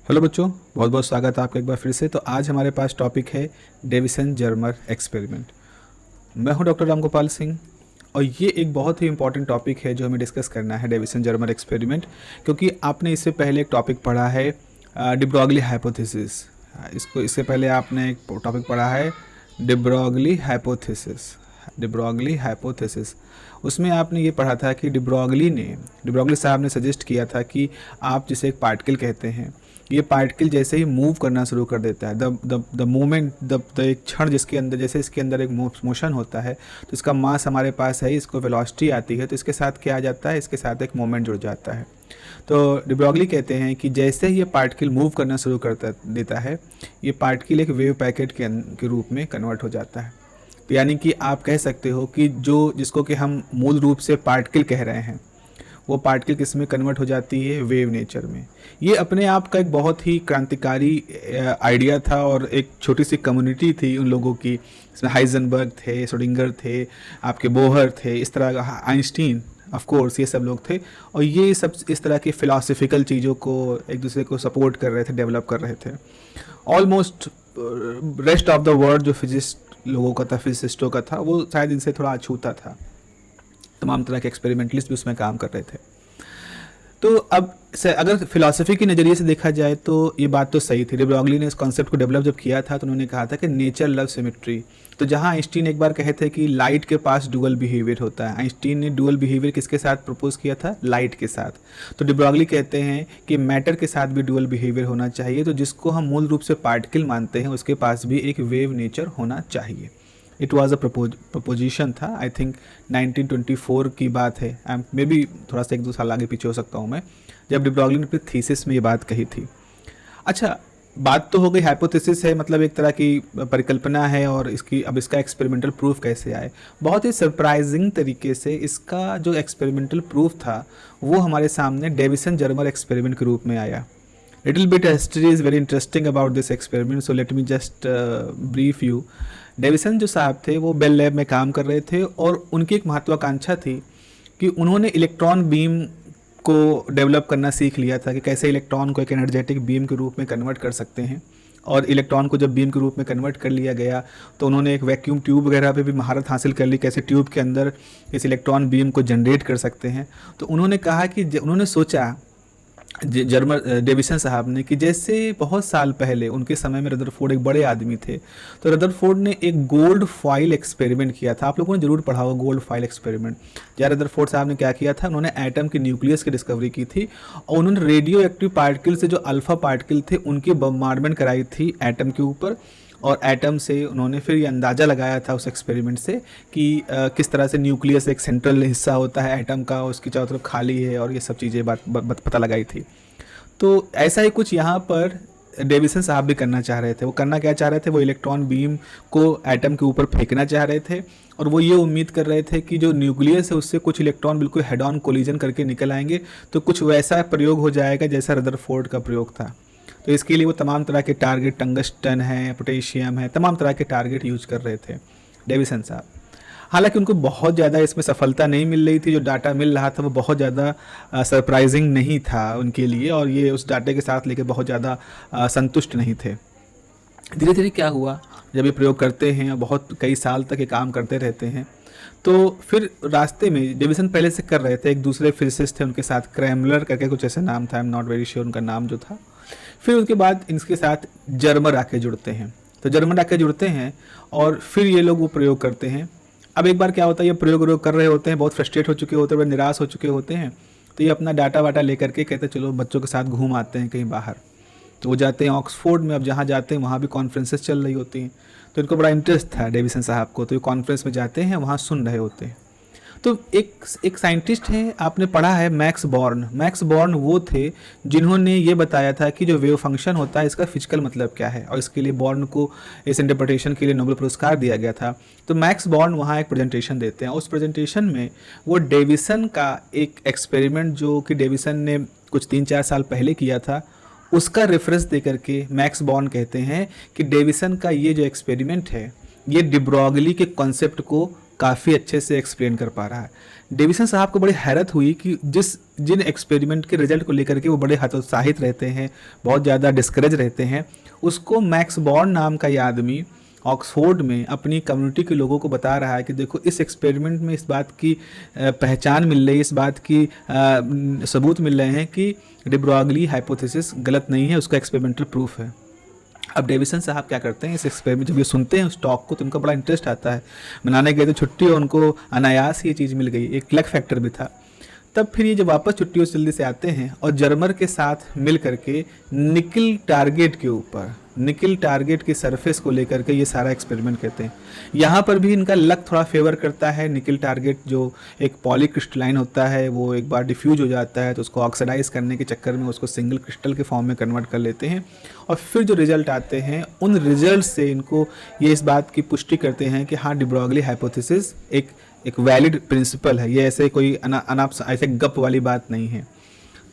Hello बच्चों, बहुत बहुत स्वागत है आपका एक बार फिर से। तो आज हमारे पास टॉपिक है डेविसन जर्मर एक्सपेरिमेंट। मैं हूं डॉक्टर रामगोपाल सिंह और ये एक बहुत ही इंपॉर्टेंट टॉपिक है जो हमें डिस्कस करना है, डेविसन जर्मर एक्सपेरिमेंट। क्योंकि आपने इससे पहले एक टॉपिक पढ़ा है डी ब्रॉगली हाइपोथेसिस। इससे पहले आपने एक टॉपिक पढ़ा है डी ब्रॉगली हाइपोथेसिस। उसमें आपने ये पढ़ा था कि डी ब्रॉगली साहब ने सजेस्ट किया था कि आप जिसे एक पार्टिकल कहते हैं, ये पार्टिकल जैसे ही मूव करना शुरू कर देता है, द मोमेंट द एक क्षण जिसके अंदर, जैसे इसके अंदर एक मोशन होता है तो इसका मास हमारे पास है, इसको वेलोसिटी आती है, तो इसके साथ क्या आ जाता है, इसके साथ एक मोमेंट जुड़ जाता है। तो डी ब्रॉगली कहते हैं कि जैसे ही ये पार्टिकल मूव करना शुरू करता देता है, ये पार्टिकल एक वेव पैकेट के रूप में कन्वर्ट हो जाता है। तो यानी कि आप कह सकते हो कि जिसको कि हम मूल रूप से पार्टिकल कह रहे हैं, वो पार्टिकल किस में कन्वर्ट हो जाती है, वेव नेचर में। ये अपने आप का एक बहुत ही क्रांतिकारी आइडिया था और एक छोटी सी कम्युनिटी थी उन लोगों की। इसमें हाइजेनबर्ग थे, श्रोडिंगर थे, आपके बोहर थे, इस तरह का आइंस्टीन, ऑफ कोर्स, ये सब लोग थे। और ये सब इस तरह की फ़िलासफ़िकल चीज़ों को एक दूसरे को सपोर्ट कर रहे थे, डेवलप कर रहे थे। Almost rest of the world जो फिजिस्ट लोगों का था, फिजिसिस्टों का था, वो शायद इनसे थोड़ा अछूता था। तमाम तरह के एक्सपेरिमेंटलिस्ट भी उसमें काम कर रहे थे। तो अब से अगर फिलॉसफी के नज़रिए से देखा जाए तो ये बात तो सही थी। डी ब्रॉगली ने इस कॉन्सेप्ट को डेवलप जब किया था तो उन्होंने कहा था कि नेचर लव सिमेट्री। तो जहाँ आइंस्टीन एक बार कहे थे कि लाइट के पास डुअल बिहेवियर होता है, आइंस्टीन ने डुअल बिहेवियर किसके साथ प्रपोज किया था, लाइट के साथ। तो डी ब्रॉगली कहते हैं कि मैटर के साथ भी डुअल बिहेवियर होना चाहिए। तो जिसको हम मूल रूप से पार्टिकल मानते हैं उसके पास भी एक वेव नेचर होना चाहिए। इट वॉज अ प्रपोजिशन था, आई थिंक 1924 की बात है, मे बी थोड़ा सा एक दो साल आगे पीछे हो सकता हूँ मैं, जब डी ब्रॉगली ने अपनी थीसिस में ये बात कही थी। अच्छा, बात तो हो गई, हाइपोथेसिस है, मतलब एक तरह की परिकल्पना है, और इसका एक्सपेरिमेंटल प्रूफ कैसे आए। बहुत ही सरप्राइजिंग तरीके से इसका जो एक्सपेरिमेंटल प्रूफ था वो हमारे सामने डेविसन जर्मर एक्सपेरिमेंट के रूप में आया। Little bit history is very interesting about this experiment, so let me just brief you. Davisson जो साहब थे वो बेल लैब में काम कर रहे थे और उनकी एक महत्वाकांक्षा थी कि उन्होंने इलेक्ट्रॉन बीम को डेवलप करना सीख लिया था कि कैसे इलेक्ट्रॉन को एक एनर्जेटिक बीम के रूप में कन्वर्ट कर सकते हैं। और इलेक्ट्रॉन को जब बीम के रूप में कन्वर्ट कर लिया गया तो उन्होंने एक वैक्यूम ट्यूब वगैरह पे भी महारत हासिल कर ली, कैसे ट्यूब के अंदर इस इलेक्ट्रॉन बीम को जनरेट कर सकते हैं। तो उन्होंने कहा कि उन्होंने सोचा डेविसन साहब ने कि जैसे बहुत साल पहले उनके समय में रदरफोर्ड एक बड़े आदमी थे, तो रदरफोर्ड ने एक गोल्ड फॉइल एक्सपेरिमेंट किया था। आप लोगों ने जरूर पढ़ा होगा गोल्ड फॉइल एक्सपेरिमेंट। जहाँ रदरफोर्ड साहब ने क्या किया था, उन्होंने एटम के न्यूक्लियस की डिस्कवरी की थी और उन्होंने रेडियो एक्टिव पार्टिकल से जो अल्फा पार्टिकल थे उनकी बम्बार्डमेंट कराई थी एटम के ऊपर। और एटम से उन्होंने फिर ये अंदाज़ा लगाया था उस एक्सपेरिमेंट से कि किस तरह से न्यूक्लियस एक सेंट्रल हिस्सा होता है एटम का, उसकी चारों तरफ खाली है, और ये सब चीज़ें पता लगाई थी। तो ऐसा ही कुछ यहाँ पर डेविसन साहब भी करना चाह रहे थे। वो करना क्या चाह रहे थे, वो इलेक्ट्रॉन बीम को एटम के ऊपर फेंकना चाह रहे थे और वो ये उम्मीद कर रहे थे कि जो न्यूक्लियस है उससे कुछ इलेक्ट्रॉन बिल्कुल हेड ऑन कोलिजन करके निकल आएंगे, तो कुछ वैसा प्रयोग हो जाएगा जैसा रदरफोर्ड का प्रयोग था। तो इसके लिए वो तमाम तरह के टारगेट, टंगस्टन है, पोटेशियम है, तमाम तरह के टारगेट यूज कर रहे थे डेविसन साहब। हालांकि उनको बहुत ज़्यादा इसमें सफलता नहीं मिल रही थी, जो डाटा मिल रहा था वो बहुत ज़्यादा सरप्राइजिंग नहीं था उनके लिए, और ये उस डाटे के साथ लेके बहुत ज़्यादा संतुष्ट नहीं थे। धीरे धीरे क्या हुआ, जब ये प्रयोग करते हैं और बहुत कई साल तक ये काम करते रहते हैं, तो फिर रास्ते में डेविसन पहले से कर रहे थे, एक दूसरे फिजिसिस्ट थे उनके साथ, क्रैमलर करके कुछ ऐसे नाम था, I am not very sure उनका नाम जो था। फिर उसके बाद इनके साथ जर्मर आके जुड़ते हैं। तो जर्मन आके जुड़ते हैं और फिर ये लोग वो प्रयोग करते हैं। अब एक बार क्या होता है, ये प्रयोग कर रहे होते हैं, बहुत फ्रस्ट्रेट हो चुके होते हैं, बड़े निराश हो चुके होते हैं, तो ये अपना डाटा वाटा लेकर के कहते हैं चलो बच्चों के साथ घूम आते हैं कहीं बाहर। तो वो जाते हैं ऑक्सफोर्ड में। अब जहाँ जाते हैं वहाँ भी कॉन्फ्रेंसेस चल रही होती हैं, तो इनको बड़ा इंटरेस्ट था डेविसन साहब को, तो ये कॉन्फ्रेंस में जाते हैं, वहाँ सुन रहे होते हैं। तो एक साइंटिस्ट है, आपने पढ़ा है, मैक्स बॉर्न वो थे जिन्होंने ये बताया था कि जो वेव फंक्शन होता है इसका फिजिकल मतलब क्या है, और इसके लिए बॉर्न को इस इंटरप्रिटेशन के लिए नोबेल पुरस्कार दिया गया था। तो मैक्स बॉर्न वहाँ एक प्रेजेंटेशन देते हैं। उस प्रेजेंटेशन में वो डेविसन का एक एक्सपेरिमेंट जो कि डेविसन ने कुछ 3-4 साल पहले किया था, उसका रेफरेंस दे करके मैक्स बॉर्न कहते हैं कि डेविसन का ये जो एक्सपेरिमेंट है ये डी ब्रॉगली के कॉन्सेप्ट को काफ़ी अच्छे से एक्सप्लेन कर पा रहा है। डेविसन साहब को बड़ी हैरत हुई कि जिन एक्सपेरिमेंट के रिजल्ट को लेकर के वो बड़े हतोत्साहित रहते हैं, बहुत ज़्यादा डिस्करेज रहते हैं, उसको मैक्स बॉर्न नाम का ये आदमी ऑक्सफोर्ड में अपनी कम्युनिटी के लोगों को बता रहा है कि देखो इस एक्सपेरिमेंट में इस बात की पहचान मिल रही है, इस बात की सबूत मिल रहे हैं कि डी ब्रॉगली हाइपोथेसिस गलत नहीं है, उसका एक्सपेरिमेंटल प्रूफ है। अब डेविसन साहब क्या करते हैं, इस एक्सपेरिमेंट जब ये सुनते हैं उस टॉक को तो उनका बड़ा इंटरेस्ट आता है। मनाने गए तो छुट्टी और उनको अनायास ही ये चीज़ मिल गई, एक लक फैक्टर भी था। तब फिर ये जब वापस छुट्टियों से जल्दी से आते हैं और जर्मर के साथ मिल करके निकल टारगेट के ऊपर, निकल टारगेट की सरफेस को लेकर के ये सारा एक्सपेरिमेंट करते हैं। यहाँ पर भी इनका लक थोड़ा फेवर करता है। निकल टारगेट जो एक पॉलीक्रिस्टलाइन होता है वो एक बार डिफ्यूज हो जाता है तो उसको ऑक्सीडाइज करने के चक्कर में उसको सिंगल क्रिस्टल के फॉर्म में कन्वर्ट कर लेते हैं और फिर जो रिजल्ट आते हैं उन रिजल्ट से इनको ये इस बात की पुष्टि करते हैं कि हाँ, डी ब्रॉगली हाइपोथेसिस एक वैलिड प्रिंसिपल है, ये ऐसे कोई ऐसे गप वाली बात नहीं है।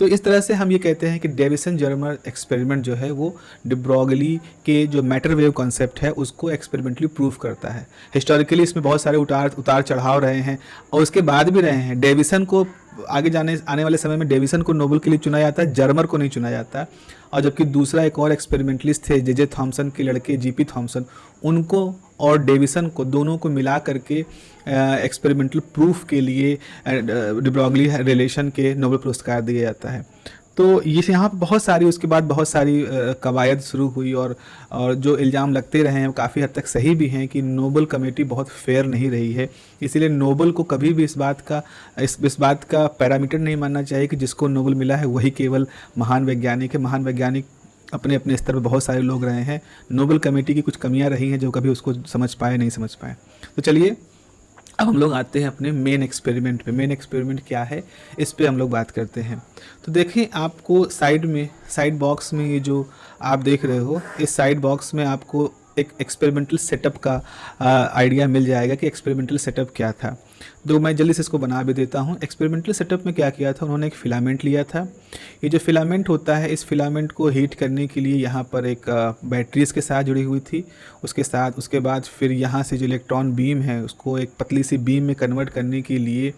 तो इस तरह से हम ये कहते हैं कि डेविसन जर्मर एक्सपेरिमेंट जो है वो डी ब्रॉगली के जो मैटर वेव कॉन्सेप्ट है उसको एक्सपेरिमेंटली प्रूव करता है। हिस्टोरिकली इसमें बहुत सारे उतार चढ़ाव रहे हैं और उसके बाद भी रहे हैं। डेविसन को आने वाले समय में डेविसन को नोबेल के लिए चुना जाता है, जर्मर को नहीं चुना जाता। और जबकि दूसरा एक और एक्सपेरिमेंटलिस्ट थे जे थॉमसन के लड़के जीपी थॉमसन, उनको और डेविसन को दोनों को मिला करके एक्सपेरिमेंटल प्रूफ के लिए डी ब्रॉगली रिलेशन के नोबेल पुरस्कार दिया जाता है। तो ये यहाँ पर बहुत सारी उसके बाद बहुत सारी कवायद शुरू हुई और जो इल्ज़ाम लगते रहे हैं वो काफ़ी हद तक सही भी हैं कि नोबेल कमेटी बहुत फेयर नहीं रही है। इसीलिए नोबेल को कभी भी इस बात का पैरामीटर नहीं मानना चाहिए कि जिसको नोबेल मिला है वही केवल महान वैज्ञानिक है। महान वैज्ञानिक अपने अपने स्तर पर बहुत सारे लोग रहे हैं। नोबेल कमेटी की कुछ कमियां रही हैं जो कभी उसको समझ पाए नहीं समझ पाए। तो चलिए अब हम लोग आते हैं अपने मेन एक्सपेरिमेंट पे। मेन एक्सपेरिमेंट क्या है इस पे हम लोग बात करते हैं। तो देखिए आपको साइड बॉक्स में ये जो आप देख रहे हो, इस साइड बॉक्स में आपको एक एक्सपेरिमेंटल सेटअप का आइडिया मिल जाएगा कि एक्सपेरिमेंटल सेटअप क्या था। तो मैं जल्दी से इसको बना भी देता हूँ। एक्सपेरिमेंटल सेटअप में क्या किया था, उन्होंने एक फिलामेंट लिया था। ये जो फिलामेंट होता है, इस फिलामेंट को हीट करने के लिए यहाँ पर एक बैटरी इसके साथ जुड़ी हुई थी। उसके बाद फिर यहाँ से जो इलेक्ट्रॉन बीम है उसको एक पतली सी बीम में कन्वर्ट करने के लिए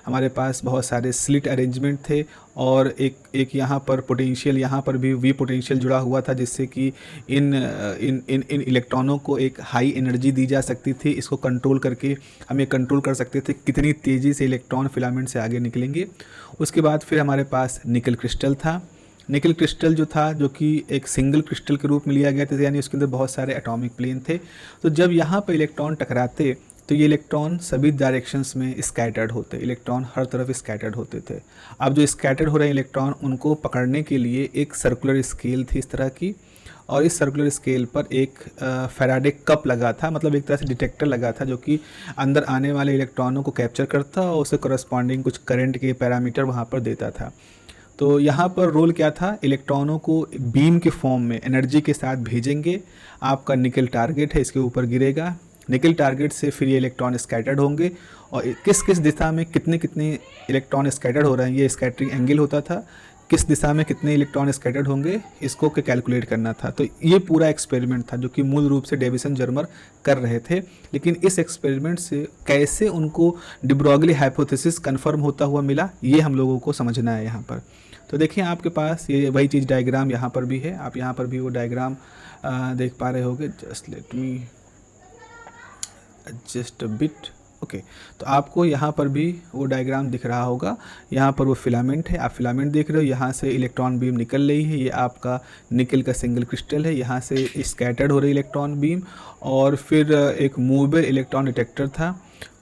हमारे पास बहुत सारे स्लिट अरेंजमेंट थे और एक यहाँ पर पोटेंशियल, यहाँ पर भी वी पोटेंशियल जुड़ा हुआ था जिससे कि इन इलेक्ट्रॉनों को एक हाई एनर्जी दी जा सकती थी। इसको कंट्रोल करके हम ये कंट्रोल कर सकते थे कितनी तेज़ी से इलेक्ट्रॉन फिलामेंट से आगे निकलेंगे। उसके बाद फिर हमारे पास निकल क्रिस्टल था। निकल क्रिस्टल जो था, जो कि एक सिंगल क्रिस्टल के रूप में लिया गया था, यानी उसके अंदर बहुत सारे एटॉमिक प्लेन थे। तो जब यहाँ पर इलेक्ट्रॉन टकराते तो ये इलेक्ट्रॉन सभी डायरेक्शंस में स्कैटर्ड होते, इलेक्ट्रॉन हर तरफ स्कैटर्ड होते थे। अब जो स्कैटर्ड हो रहे इलेक्ट्रॉन उनको पकड़ने के लिए एक सर्कुलर स्केल थी इस तरह की, और इस सर्कुलर स्केल पर एक फैराडे कप लगा था, मतलब एक तरह से डिटेक्टर लगा था जो कि अंदर आने वाले इलेक्ट्रॉनों को कैप्चर करता और उससे करस्पॉन्डिंग कुछ करंट के पैरामीटर वहाँ पर देता था। तो यहाँ पर रोल क्या था, इलेक्ट्रॉनों को बीम के फॉर्म में एनर्जी के साथ भेजेंगे। आपका निकल टारगेट है, इसके ऊपर गिरेगा। निकल टारगेट से फिर ये इलेक्ट्रॉन स्कैटर्ड होंगे और किस किस दिशा में कितने इलेक्ट्रॉन स्कैटर्ड हो रहे हैं, ये स्कैटरिंग एंगल होता था। किस दिशा में कितने इलेक्ट्रॉन स्कैटर्ड होंगे इसको कैलकुलेट करना था। तो ये पूरा एक्सपेरिमेंट था जो कि मूल रूप से डेविसन जर्मर कर रहे थे। लेकिन इस एक्सपेरिमेंट से कैसे उनको डी ब्रॉगली हाइपोथेसिस कन्फर्म होता हुआ मिला, ये हम लोगों को समझना है यहाँ पर। तो देखिए आपके पास ये वही चीज़ डायग्राम यहाँ पर भी है, आप यहाँ पर भी वो डायग्राम देख पा रहे होगे। Just let me adjust a bit. Okay, तो आपको यहाँ पर भी वो डायग्राम दिख रहा होगा। यहाँ पर वो फिलामेंट है, आप फिलामेंट देख रहे हो, यहाँ से इलेक्ट्रॉन बीम निकल रही है। ये आपका निकल का सिंगल क्रिस्टल है, यहाँ से स्कैटर्ड हो रही इलेक्ट्रॉन बीम। और फिर एक मूवेबल इलेक्ट्रॉन डिटेक्टर था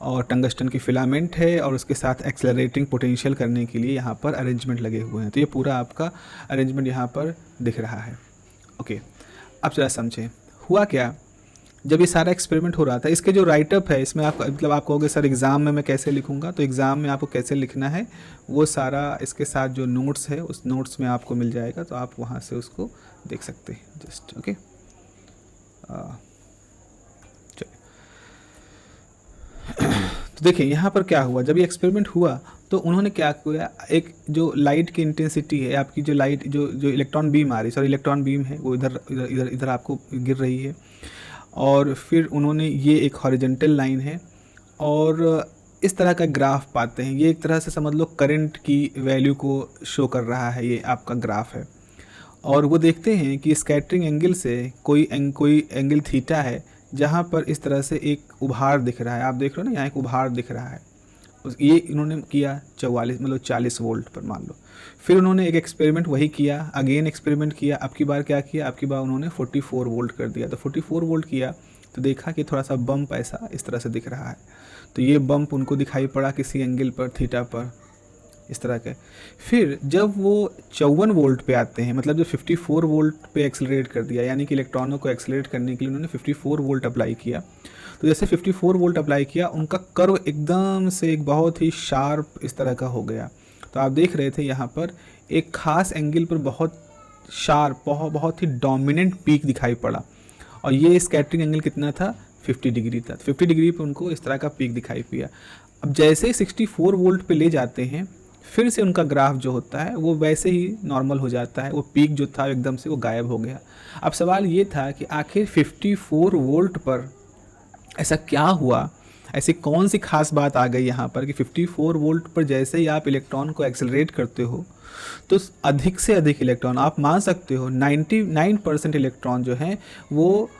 और टंगस्टन की फिलामेंट है और उसके साथ एक्सेलरेटिंग पोटेंशियल करने के लिए यहाँ पर अरेंजमेंट लगे हुए हैं। तो ये पूरा आपका अरेंजमेंट यहाँ पर दिख रहा है। ओके, अब जरा समझें हुआ क्या जब ये सारा एक्सपेरिमेंट हो रहा था। इसके जो राइटअप है इसमें आप मतलब आप कहोगे सर एग्ज़ाम में मैं कैसे लिखूंगा, तो एग्ज़ाम में आपको कैसे लिखना है वो सारा इसके साथ जो नोट्स है उस नोट्स में आपको मिल जाएगा, तो आप वहाँ से उसको देख सकते हैं। जस्ट ओके, चलिए तो देखिए यहाँ पर क्या हुआ। जब ये एक्सपेरिमेंट हुआ तो उन्होंने क्या किया, एक जो लाइट की इंटेंसिटी है, आपकी जो लाइट जो इलेक्ट्रॉन बीम आ रही, सॉरी इलेक्ट्रॉन बीम है वो इधर आपको गिर रही है। और फिर उन्होंने ये एक हॉरिजॉन्टल लाइन है और इस तरह का ग्राफ पाते हैं। ये एक तरह से समझ लो करंट की वैल्यू को शो कर रहा है, ये आपका ग्राफ है। और वो देखते हैं कि स्कैटरिंग एंगल से कोई एंगल थीटा है जहाँ पर इस तरह से एक उभार दिख रहा है। आप देख रहे हो ना, यहाँ एक उभार दिख रहा है। ये इन्होंने किया 44 मतलब 40 वोल्ट पर मान लो। फिर उन्होंने एक एक्सपेरिमेंट वही किया, अगेन एक्सपेरिमेंट किया। अब की बार क्या किया, अब की बार उन्होंने 44 वोल्ट कर दिया। तो 44 वोल्ट किया तो देखा कि थोड़ा सा बम्प ऐसा इस तरह से दिख रहा है। तो ये बम्प उनको दिखाई पड़ा किसी एंगल पर, थीटा पर, इस तरह के। फिर जब वो 54 वोल्ट पे आते हैं, मतलब जब 54 वोल्ट पे एक्सेलरेट कर दिया, यानी कि इलेक्ट्रॉनों को एक्सेलरेट करने के लिए उन्होंने 54 वोल्ट अप्लाई किया। तो जैसे 54 वोल्ट अप्लाई किया, उनका कर्व एकदम से एक बहुत ही शार्प इस तरह का हो गया। तो आप देख रहे थे यहाँ पर एक खास एंगल पर बहुत शार्प, बहुत ही डोमिनेंट पीक दिखाई पड़ा। और ये स्कैटरिंग एंगल कितना था, 50 डिग्री था। 50 डिग्री पे उनको इस तरह का पीक दिखाई दिया। अब जैसे ही 64 वोल्ट पे ले जाते हैं, फिर से उनका ग्राफ जो होता है वो वैसे ही नॉर्मल हो जाता है। वो पीक जो था एकदम से वो गायब हो गया। अब सवाल ये था कि आखिर 54 वोल्ट पर ऐसा क्या हुआ, ऐसी कौन सी खास बात आ गई यहाँ पर कि 54 वोल्ट पर जैसे ही आप इलेक्ट्रॉन को एक्सेलरेट करते हो तो अधिक से अधिक इलेक्ट्रॉन, आप मान सकते हो 99% इलेक्ट्रॉन जो हैं वो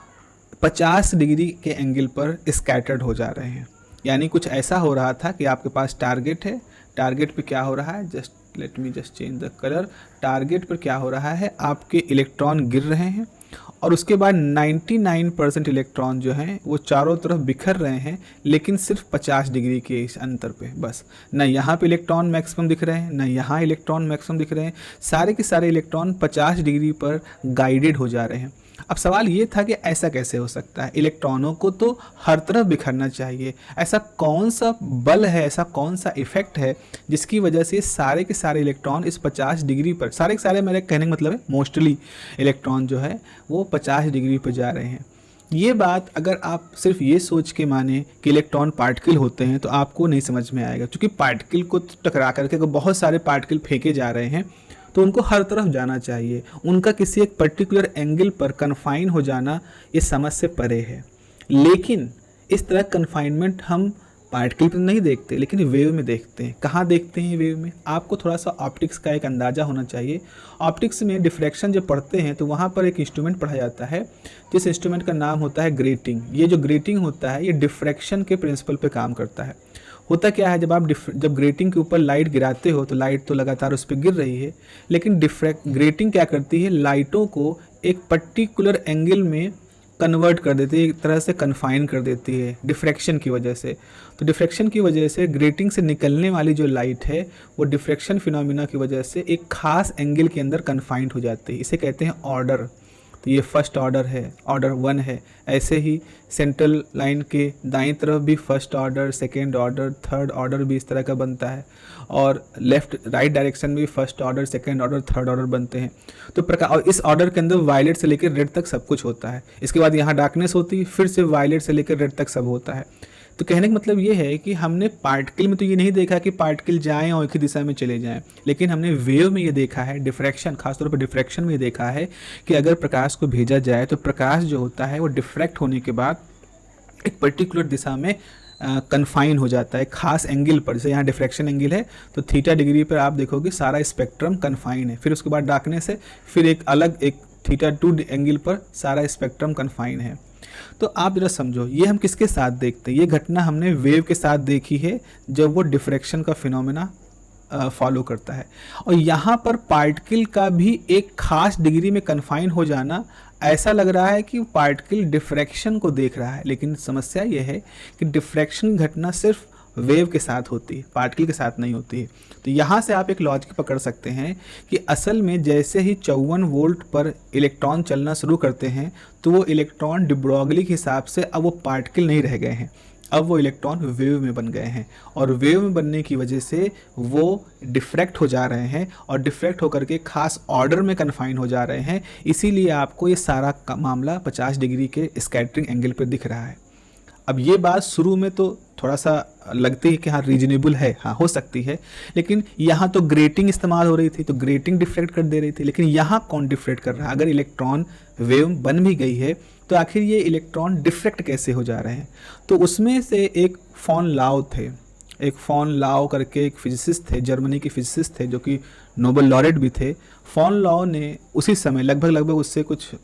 50 डिग्री के एंगल पर स्कैटर्ड हो जा रहे हैं। यानी कुछ ऐसा हो रहा था कि आपके पास टारगेट है, टारगेट पे क्या हो रहा है, just let me just change the colour. Target पर क्या हो रहा है, आपके इलेक्ट्रॉन गिर रहे हैं और उसके बाद 99% इलेक्ट्रॉन जो हैं वो चारों तरफ बिखर रहे हैं, लेकिन सिर्फ 50 डिग्री के इस अंतर पे बस। न यहाँ पे इलेक्ट्रॉन मैक्सिमम दिख रहे हैं, न यहाँ इलेक्ट्रॉन मैक्सिमम दिख रहे हैं। सारे के सारे इलेक्ट्रॉन 50 डिग्री पर गाइडेड हो जा रहे हैं। अब सवाल ये था कि ऐसा कैसे हो सकता है, इलेक्ट्रॉनों को तो हर तरफ बिखरना चाहिए। ऐसा कौन सा बल है, ऐसा कौन सा इफेक्ट है जिसकी वजह से सारे के सारे इलेक्ट्रॉन इस 50 डिग्री पर, सारे के सारे मेरे कहने का मतलब है मोस्टली इलेक्ट्रॉन जो है वो 50 डिग्री पर जा रहे हैं। ये बात अगर आप सिर्फ ये सोच के माने कि इलेक्ट्रॉन पार्टिकल होते हैं तो आपको नहीं समझ में आएगा, क्योंकि पार्टिकल को टकरा करके अगर बहुत सारे पार्टिकल फेंके जा रहे हैं तो उनको हर तरफ जाना चाहिए। उनका किसी एक पर्टिकुलर एंगल पर कन्फाइन हो जाना ये समझ से परे है। लेकिन इस तरह कन्फाइनमेंट हम पार्टिकल पर नहीं देखते, लेकिन वेव में देखते हैं। कहाँ देखते हैं वेव में, आपको थोड़ा सा ऑप्टिक्स का एक अंदाज़ा होना चाहिए। ऑप्टिक्स में डिफ्रैक्शन जब पढ़ते हैं तो वहाँ पर एक इंस्ट्रूमेंट पढ़ा जाता है, जिस इंस्ट्रूमेंट का नाम होता है ग्रेटिंग। ये जो ग्रेटिंग होता है ये डिफ्रैक्शन के प्रिंसिपल पे काम करता है। होता क्या है, जब ग्रेटिंग के ऊपर लाइट गिराते हो तो लाइट तो लगातार उस पर गिर रही है, लेकिन ग्रेटिंग क्या करती है, लाइटों को एक पर्टिकुलर एंगल में कन्वर्ट कर देती है, एक तरह से कन्फाइन कर देती है डिफ्रैक्शन की वजह से। तो डिफ्रैक्शन की वजह से ग्रेटिंग से निकलने वाली जो लाइट है वो डिफ्रैक्शन फिनोमिना की वजह से एक खास एंगल के अंदर कन्फाइंड हो जाती है। इसे कहते हैं ऑर्डर। तो ये फर्स्ट ऑर्डर है, ऑर्डर 1 है। ऐसे ही सेंट्रल लाइन के दाईं तरफ भी first order, second order, third order भी इस तरह का बनता है। और लेफ्ट राइट डायरेक्शन में भी first order, second order, third order बनते हैं। तो प्रकार, और इस ऑर्डर के अंदर वायलेट से लेकर रेड तक सब कुछ होता है। इसके बाद यहाँ डार्कनेस होती है, फिर से वायलेट से लेकर रेड तक सब होता है। तो कहने का मतलब ये है कि हमने पार्टिकल में तो ये नहीं देखा कि पार्टिकल जाएं और एक ही दिशा में चले जाएं, लेकिन हमने वेव में ये देखा है, डिफ्रैक्शन, खासतौर पर डिफ्रैक्शन में ये देखा है कि अगर प्रकाश को भेजा जाए तो प्रकाश जो होता है वो डिफ्रैक्ट होने के बाद एक पर्टिकुलर दिशा में कन्फाइन हो जाता है, खास एंगल पर। जैसे यहाँ डिफ्रैक्शन एंगल है तो थीटा डिग्री पर आप देखोगे सारा स्पेक्ट्रम कन्फाइन है। फिर उसके बाद डार्कनेस है, फिर एक अलग एक थीटा 2 एंगल पर सारा स्पेक्ट्रम कन्फाइन है। तो आप जरा समझो, ये हम किसके साथ देखते हैं, ये घटना हमने वेव के साथ देखी है जब वो डिफ्रैक्शन का फिनोमेना फॉलो करता है। और यहाँ पर पार्टिकल का भी एक खास डिग्री में कन्फाइन हो जाना, ऐसा लग रहा है कि पार्टिकल डिफ्रैक्शन को देख रहा है, लेकिन समस्या ये है कि डिफ्रैक्शन घटना सिर्फ वेव के साथ होती है, पार्टिकल के साथ नहीं होती है। तो यहाँ से आप एक लॉजिक पकड़ सकते हैं कि असल में जैसे ही 54 वोल्ट पर इलेक्ट्रॉन चलना शुरू करते हैं तो वो इलेक्ट्रॉन डी ब्रॉगली के हिसाब से अब वो पार्टिकल नहीं रह गए हैं, अब वो इलेक्ट्रॉन वेव में बन गए हैं। और वेव में बनने की वजह से वो डिफ्रैक्ट हो जा रहे हैं और डिफ्रैक्ट होकर के खास ऑर्डर में कन्फाइन हो जा रहे हैं। इसीलिए आपको ये सारा मामला 50 डिग्री के स्कैटरिंग एंगल पर दिख रहा है। अब ये बात शुरू में तो थोड़ा सा लगती है कि हाँ रीजनेबल है, हाँ हो सकती है, लेकिन यहाँ तो ग्रेटिंग इस्तेमाल हो रही थी, तो ग्रेटिंग डिफ्रेक्ट कर दे रही थी, लेकिन यहाँ कौन डिफ्रेक्ट कर रहा है? अगर इलेक्ट्रॉन वेव बन भी गई है तो आखिर ये इलेक्ट्रॉन डिफ्रेक्ट कैसे हो जा रहे हैं? तो उसमें से एक फॉन लाओ थे, एक फॉन लाओ करके एक फिजिसिस्ट थे, जर्मनी के फिजिसिस्ट थे जो कि नोबेल लॉरेट भी थे। फॉन लाओ ने उसी समय लगभग उससे कुछ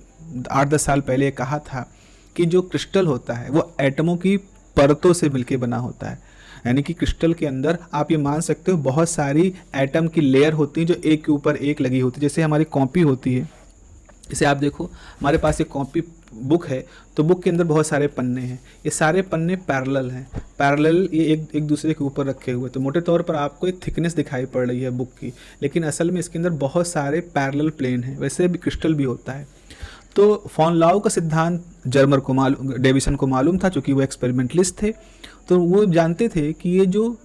8-10 साल पहले कहा था कि जो क्रिस्टल होता है वो एटमों की परतों से मिलके बना होता है। यानी कि क्रिस्टल के अंदर आप ये मान सकते हो बहुत सारी एटम की लेयर होती हैं जो एक के ऊपर एक लगी होती है। जैसे हमारी कॉपी होती है, जैसे आप देखो हमारे पास एक कॉपी बुक है, तो बुक के अंदर बहुत सारे पन्ने हैं, ये सारे पन्ने पैरेलल हैं, पैरेलल ये एक दूसरे के ऊपर रखे हुए, तो मोटे तौर पर आपको एक थिकनेस दिखाई पड़ रही है बुक की, लेकिन असल में इसके अंदर बहुत सारे पैरेलल प्लेन हैं। वैसे भी क्रिस्टल भी होता है। तो फॉन लाओ का सिद्धांत डेविसन को मालूम था, चूँकि वो एक्सपेरिमेंटलिस्ट थे, तो वो जानते थे कि ये जो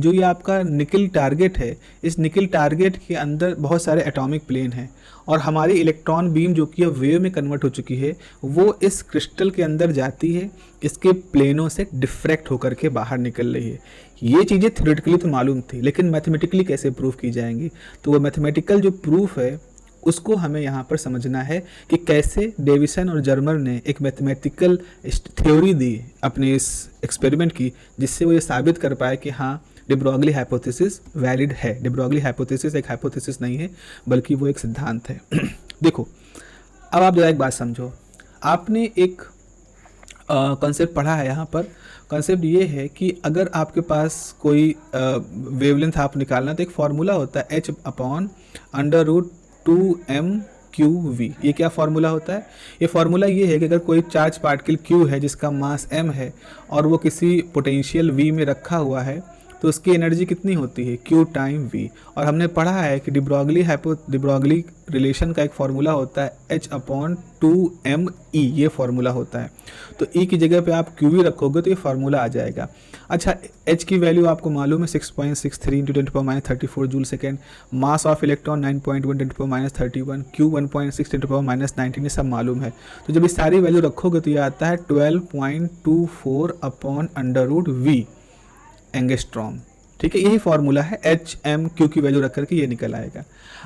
ये आपका निकल टारगेट है, इस निकल टारगेट के अंदर बहुत सारे एटॉमिक प्लेन हैं, और हमारी इलेक्ट्रॉन बीम जो कि वेव में कन्वर्ट हो चुकी है वो इस क्रिस्टल के अंदर जाती है, इसके प्लेनों से डिफ्रैक्ट होकर के बाहर निकल रही है। ये चीज़ें थ्योरेटिकली तो मालूम थी, लेकिन मैथमेटिकली कैसे प्रूफ की जाएंगी? तो वो मैथमेटिकल जो प्रूफ है उसको हमें यहाँ पर समझना है कि कैसे डेविसन और जर्मर ने एक मैथमेटिकल थ्योरी दी अपने इस एक्सपेरिमेंट की, जिससे वो ये साबित कर पाए कि हाँ डे ब्रॉगली हाइपोथेसिस वैलिड है। डे ब्रॉगली हाइपोथेसिस एक हाइपोथेसिस नहीं है, बल्कि वो एक सिद्धांत है। देखो, अब आप जरा एक बात समझो, आपने एक कॉन्सेप्ट पढ़ा है यहाँ पर। कॉन्सेप्ट ये है कि अगर आपके पास कोई वेवलेंथ आप निकालना, तो एक फार्मूला होता है h/√2m/q_v। ये क्या फार्मूला होता है? ये फार्मूला ये है कि अगर कोई चार्ज पार्टिकल q है जिसका मास m है और वो किसी पोटेंशियल v में रखा हुआ है, तो उसकी एनर्जी कितनी होती है? q time v। और हमने पढ़ा है कि डिब्रॉगली रिलेशन का एक फार्मूला होता है h/2me, ये फार्मूला होता है। तो e की जगह पे आप q भी रखोगे तो ये फार्मूला आ जाएगा। अच्छा, h की वैल्यू आपको मालूम है 6.63 × 10⁻34 joule second, mass of electron 9.1 × 10⁻31, q 1.6 × 10⁻19, ये सब मालूम है। तो जब ये सारी वैल्यू रखोगे तो ये आता है 12.24/√v एंगस्ट्रॉम। ठीक है, यही फार्मूला है, h/m/q की वैल्यू रख करके ये निकल आएगा।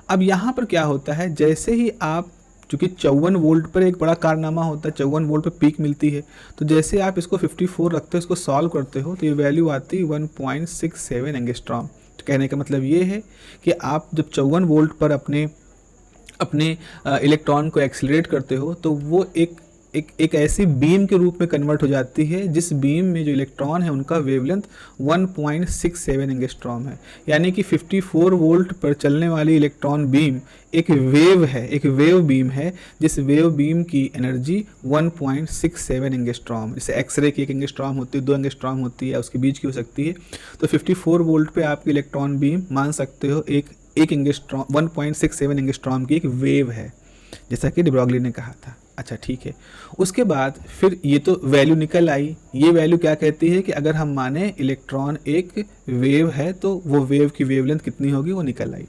अब यहाँ पर क्या होता है, जैसे ही आप, चूँकि 54 वोल्ट पर एक बड़ा कारनामा होता है, 54 वोल्ट पर पीक मिलती है, तो जैसे आप इसको 54 रखते हो, इसको सॉल्व करते हो, तो ये वैल्यू आती है 1.67 एंगस्ट्रॉम। तो कहने का मतलब ये है कि आप जब 54 वोल्ट पर अपने इलेक्ट्रॉन को एक्सीलरेट करते हो, तो वो एक ऐसी बीम के रूप में कन्वर्ट हो जाती है जिस बीम में जो इलेक्ट्रॉन है उनका वेवलेंथ 1.67 एंगस्ट्रॉम है। यानी कि 54 वोल्ट पर चलने वाली इलेक्ट्रॉन बीम एक वेव है, एक वेव बीम है, जिस वेव बीम की एनर्जी 1.67 एंगस्ट्रॉम, जैसे एक्सरे की 1 एंगस्ट्रॉम होती है, 2 एंगस्ट्रॉम होती है, उसके बीच की हो सकती है। तो 54 वोल्ट पे आपकी इलेक्ट्रॉन बीम मान सकते हो एक एंगस्ट्रॉम 1.67 एंगस्ट्रॉम की एक वेव है, जैसा कि डे ब्रॉगली ने कहा था। अच्छा ठीक है, उसके बाद फिर ये तो वैल्यू निकल आई। ये वैल्यू क्या कहती है कि अगर हम माने इलेक्ट्रॉन एक वेव है तो वो वेव की वेवलेंथ कितनी होगी, वो निकल आई।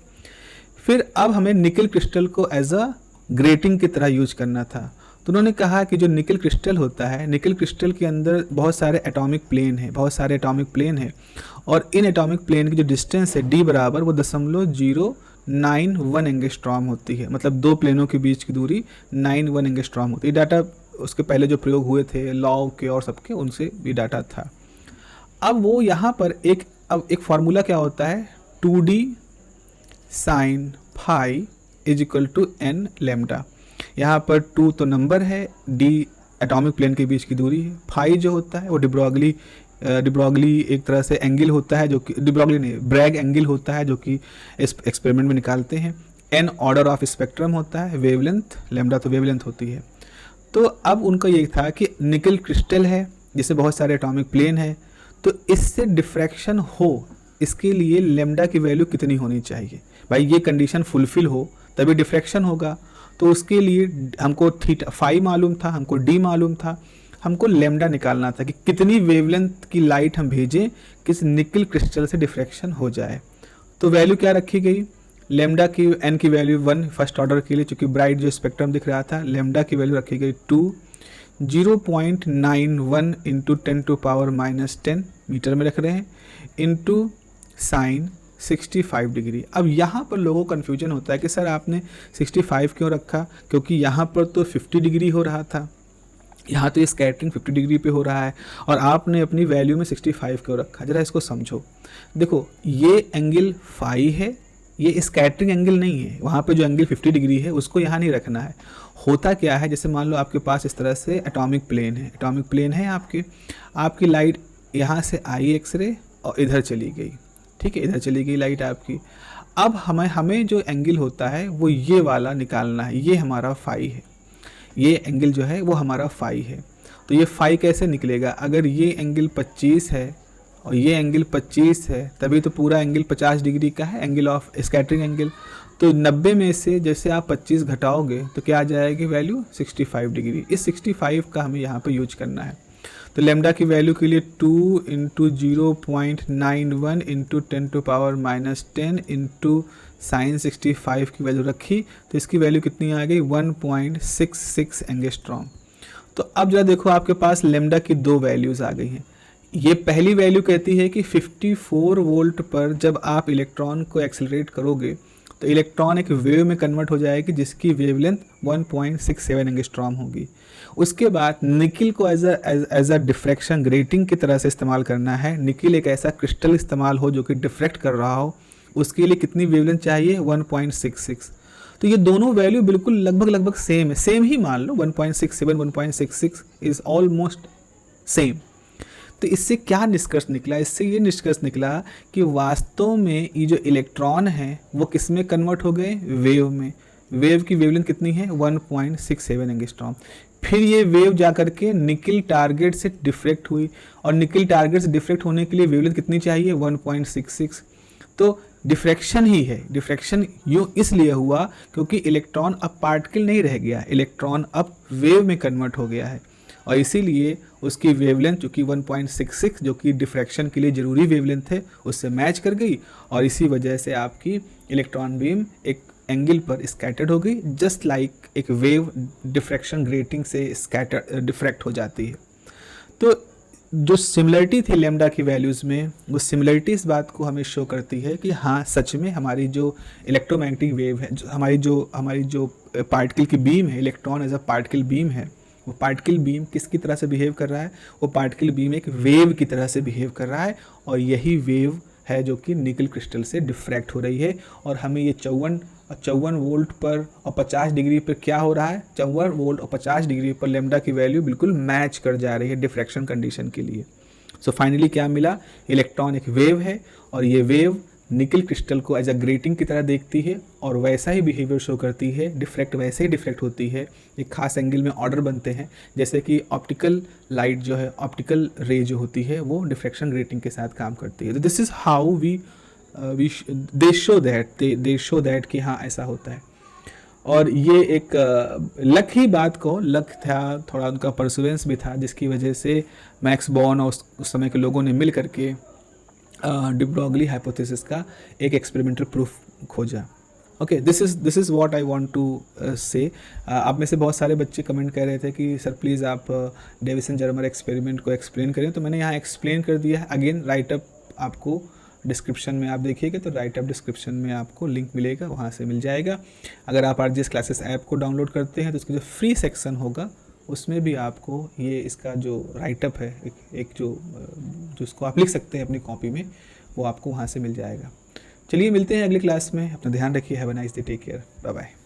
फिर अब हमें निकल क्रिस्टल को एज अ ग्रेटिंग की तरह यूज करना था। तो उन्होंने कहा कि जो निकल क्रिस्टल होता है, निकल क्रिस्टल के अंदर बहुत सारे एटॉमिक प्लेन हैं, और इन एटॉमिक प्लेन की जो डिस्टेंस है d बराबर वो 0.091 एंगस्ट्रॉम होती है। मतलब दो प्लेनों के बीच की दूरी 91 एंगस्ट्रॉम होती है। डाटा उसके पहले जो प्रयोग हुए थे लॉ के और सबके, उनसे भी डाटा था। अब वो यहाँ पर एक फार्मूला क्या होता है, 2d sin phi = n lambda. यहाँ पर 2 तो नंबर है, d एटॉमिक प्लेन के बीच की दूरी है, फाई जो होता है वो डिब्रॉगली एक तरह से एंगल होता है, जो कि डिब्रॉगली नहीं, ब्रैग एंगल होता है, जो कि इस एक्सपेरिमेंट में निकालते हैं। n ऑर्डर ऑफ स्पेक्ट्रम होता है, वेवलेंथ लैम्डा तो वेवलेंथ होती है। तो अब उनका ये था कि निकल क्रिस्टल है जिससे बहुत सारे एटॉमिक प्लेन है, तो इससे डिफ्रैक्शन हो, इसके लिए लैम्डा की वैल्यू कितनी होनी चाहिए। भाई ये कंडीशन फुलफिल हो तभी डिफ्रैक्शन होगा। तो उसके लिए हमको थीटा फाई मालूम था, हमको डी मालूम था, हमको लैम्डा निकालना था कि कितनी वेवलेंथ की लाइट हम भेजें किस निकल क्रिस्टल से डिफ्रैक्शन हो जाए। तो वैल्यू क्या रखी गई, लैम्डा की एन की वैल्यू 1 फर्स्ट ऑर्डर के लिए, चूँकि ब्राइट जो स्पेक्ट्रम दिख रहा था, लैम्डा की वैल्यू रखी गई 2, 0.91 इंटू 10⁻⁻10 मीटर में रख रहे हैं, इंटू साइन 65 डिग्री। अब यहाँ पर लोगों को कन्फ्यूजन होता है कि सर आपने 65 क्यों रखा, क्योंकि यहाँ पर तो 50 डिग्री हो रहा था, यहाँ तो ये स्कैटरिंग 50 डिग्री पे हो रहा है, और आपने अपनी वैल्यू में 65 क्यों रखा। जरा इसको समझो। देखो ये एंगल फाई है, ये स्कैटरिंग एंगल नहीं है। वहाँ पे जो एंगल 50 डिग्री है उसको यहाँ नहीं रखना है। होता क्या है, जैसे मान लो आपके पास इस तरह से एटॉमिक प्लेन है, एटॉमिक प्लेन है आपकी लाइट यहाँ से आई एक्सरे और इधर चली गई, ठीक है, इधर चली गई लाइट आपकी। अब हमें जो एंगल होता है वो ये वाला निकालना है, ये हमारा फाई है, ये एंगल जो है वो हमारा फाई है। तो ये फाई कैसे निकलेगा, अगर ये एंगल 25 है और ये एंगल 25 है, तभी तो पूरा एंगल 50 डिग्री का है, एंगल ऑफ स्कैटरिंग एंगल। तो 90 में से जैसे आप 25 घटाओगे तो क्या आ जाएगी वैल्यू, 65 डिग्री। इस 65 का हमें यहाँ पे यूज करना है। तो लेमडा की वैल्यू के लिए 2 इंटू 0.91 इंटू 10⁻⁻10 इंटू साइन 65 की वैल्यू रखी, तो इसकी वैल्यू कितनी आ गई, 1.66 एंगस्ट्रॉम। तो अब जरा देखो आपके पास लेमडा की दो वैल्यूज़ आ गई हैं। ये पहली वैल्यू कहती है कि 54 वोल्ट पर जब आप इलेक्ट्रॉन को एक्सेलरेट करोगे तो इलेक्ट्रॉन एक वेव में कन्वर्ट हो जाएगी जिसकी वेवलेंथ 1.67 एंगस्ट्रॉम होगी। उसके बाद निकिल को एज अ डिफ्रैक्शन ग्रेटिंग की तरह से इस्तेमाल करना है। निकिल एक ऐसा क्रिस्टल इस्तेमाल हो जो कि डिफ्रैक्ट कर रहा हो, उसके लिए कितनी वेवलेंथ चाहिए, 1.66। तो ये दोनों वैल्यू बिल्कुल लगभग सेम है, सेम ही मान लो, 1.67 1.66 इज ऑलमोस्ट सेम। तो इससे क्या निष्कर्ष निकला, इससे ये निष्कर्ष निकला कि वास्तव में ये जो इलेक्ट्रॉन है वो किस में कन्वर्ट हो गए, वेव में। वेव की वेवलेंथ कितनी है, 1.67 एंगस्ट्रॉम। फिर ये वेव जाकर के निकिल टारगेट से डिफ्रेक्ट हुई, और निकिल टारगेट से डिफ्रेक्ट होने के लिए वेवलेंथ कितनी चाहिए, 1.66। तो डिफ्रैक्शन ही है। डिफ्रैक्शन यूँ इसलिए हुआ क्योंकि इलेक्ट्रॉन अब पार्टिकल नहीं रह गया, इलेक्ट्रॉन अब वेव में कन्वर्ट हो गया है, और इसीलिए उसकी वेवलेंथ जो कि 1.66 जो कि डिफ्रैक्शन के लिए ज़रूरी वेवलेंथ है उससे मैच कर गई, और इसी वजह से आपकी इलेक्ट्रॉन बीम एक एंगल पर स्कैटर्ड हो गई, जस्ट लाइक एक वेव डिफ्रैक्शन ग्रेटिंग से डिफ्रैक्ट हो जाती है। तो जो सिमिलरिटी थी लेमडा की वैल्यूज़ में, वो सिमिलरिटी इस बात को हमें शो करती है कि हाँ सच में हमारी जो इलेक्ट्रोमैग्नेटिक वेव है, हमारी जो पार्टिकल की बीम है, electron as a particle beam है, वो पार्टिकल बीम किसकी तरह से बिहेव कर रहा है, वो पार्टिकल बीम एक वेव की तरह से बिहेव कर रहा है, और यही वेव है जो कि निकल क्रिस्टल से डिफ्रैक्ट हो रही है। और हमें ये 54 वोल्ट पर और 50 डिग्री पर क्या हो रहा है, 54 वोल्ट और 50 डिग्री पर लेमडा की वैल्यू बिल्कुल मैच कर जा रही है डिफ्रैक्शन कंडीशन के लिए। सो फाइनली क्या मिला, इलेक्ट्रॉन एक वेव है, और ये वेव निकल क्रिस्टल को एज अ ग्रेटिंग की तरह देखती है और वैसा ही बिहेवियर शो करती है, डिफ्रैक्ट वैसे ही डिफ्रैक्ट होती है, एक खास एंगल में ऑर्डर बनते हैं, जैसे कि ऑप्टिकल लाइट जो है, ऑप्टिकल रे जो होती है वो डिफ्रैक्शन ग्रेटिंग के साथ काम करती है। तो this is how they show that कि हाँ ऐसा होता है। और ये एक लक ही बात को, लक था, थोड़ा उनका परसुवेंस भी था, जिसकी वजह से मैक्स बॉर्न और उस समय के लोगों ने मिल करके डी ब्रॉगली हाइपोथेसिस का एक एक्सपेरिमेंटल प्रूफ खोजा। Okay, this is what I want to say. आप में से बहुत सारे बच्चे कमेंट कर रहे थे कि सर प्लीज़ आप डेविसन जर्मर एक्सपेरिमेंट को एक्सप्लेन करें, तो मैंने यहाँ एक्सप्लेन कर दिया है। अगेन राइट अप आपको डिस्क्रिप्शन में आप देखिएगा तो राइट अप डिस्क्रिप्शन में आपको लिंक मिलेगा, वहाँ से मिल जाएगा। अगर आप RGS क्लासेस ऐप को डाउनलोड करते हैं तो उसका जो फ्री सेक्शन होगा उसमें भी आपको ये इसका जो राइटअप है, एक जो उसको आप लिख सकते हैं अपनी कॉपी में, वो आपको वहाँ से मिल जाएगा। चलिए मिलते हैं अगली क्लास में, अपना ध्यान रखिए, have a nice day, take care, bye bye.